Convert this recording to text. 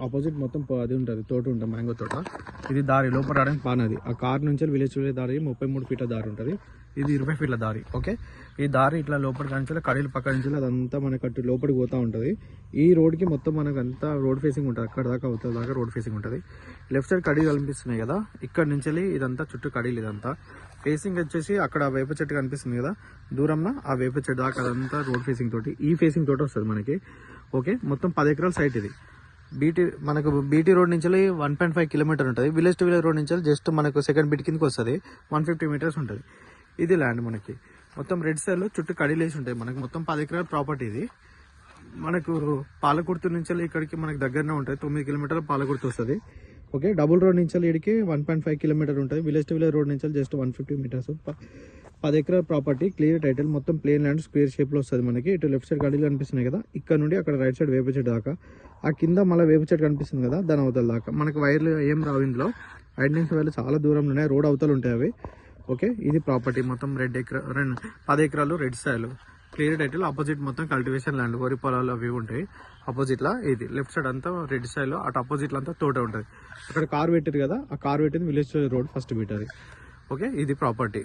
Opposite మొత్తం అది ఉంటుంది, తోట ఉంటుంది, మ్యాంగో తోట. ఇది దారి లోపల రావడానికి పానది. ఆ కార్ నుంచి విలేజ్ దారి 33 ఫీట్ల దారి ఉంటుంది. ఇది 20 ఫీట్ల దారి. ఓకే, ఈ దారి ఇట్లా లోపలికి కంచాలి, కడీలు పక్క నుంచి అదంతా మనకు అటు లోపలికి పోతూ ఉంటుంది. ఈ రోడ్కి మొత్తం మనకు అంతా రోడ్ ఫేసింగ్ ఉంటుంది, అక్కడ దాకా అవుతుంది దాకా రోడ్ ఫేసింగ్ ఉంటుంది. లెఫ్ట్ సైడ్ కడీలు కనిపిస్తున్నాయి కదా, ఇక్కడ నుంచి ఇదంతా చుట్టూ కడీలు. ఇదంతా ఫేసింగ్ వచ్చేసి అక్కడ వేప చెట్టు కనిపిస్తుంది కదా దూరంలో, ఆ వేప చెట్టు దాకా అదంతా రోడ్ ఫేసింగ్ తోటి ఈ ఫేసింగ్ తోటి వస్తుంది మనకి. ఓకే, మొత్తం 10 ఎకరాల సైట్ ఇది. బీటీ రోడ్ నుంచి 1.5 కిలోమీటర్ ఉంటుంది. విలేజ్ టు విలేజ్ రోడ్ నుంచి జస్ట్ మనకు సెకండ్ బిట్ కిందకి వస్తుంది, 150 మీటర్స్ ఉంటుంది. ఇది ల్యాండ్ మనకి మొత్తం రెడ్ సైడ్లో చుట్టూ కడీలేసి ఉంటాయి. మనకు మొత్తం 10 ఎకరాల ప్రాపర్టీ ఇది. మనకు పాలకుర్తి నుంచి ఇక్కడికి మనకు దగ్గరనే ఉంటుంది, 9 కిలోమీటర్ల పాలకుర్తి వస్తుంది. ఓకే, డబుల్ రోడ్ నుంచి ఇక్కడికి 1.5 కిలోమీటర్ ఉంటుంది. విలేజ్ టు విలేజ్ రోడ్ నుంచి జస్ట్ 150 మీటర్స్. 10 ఎకరాల ప్రాపర్టీ, క్లియర్ టైటిల్, మొత్తం ప్లేన్ ల్యాండ్, స్క్వేర్ షేప్లో వస్తుంది మనకి. ఇటు లెఫ్ట్ సైడ్ కడీలు కనిపిస్తున్నాయి కదా, ఇక్కడ నుండి అక్కడ రైట్ సైడ్ వేప చెట్టు దాకా, ఆ కింద మళ్ళీ వేప చెట్టు కనిపిస్తుంది కదా దాని అవతల దాకా. మనకు వైర్లు ఏం రావు ఇందులో, ఐడెంటిఫై వైర్లు చాలా దూరంలో ఉన్నాయి, రోడ్ అవతలు ఉంటాయి అవి. ఓకే, ఇది ప్రాపర్టీ మొత్తం 10 ఎకరాలు red soil, clear title. Opposite మొత్తం కల్టివేషన్ ల్యాండ్, వరి పొలాలు అవి ఉంటాయి ఆపోజిట్ లా. ఇది లెఫ్ట్ సైడ్ అంతా రెడ్ సాయిల్, అటు ఆపోజిట్ అంతా తోట ఉంటుంది. అక్కడ కార్ పెట్టారు కదా, ఆ కార్ పెట్టింది village road first metre. Okay, ఇది ప్రాపర్టీ.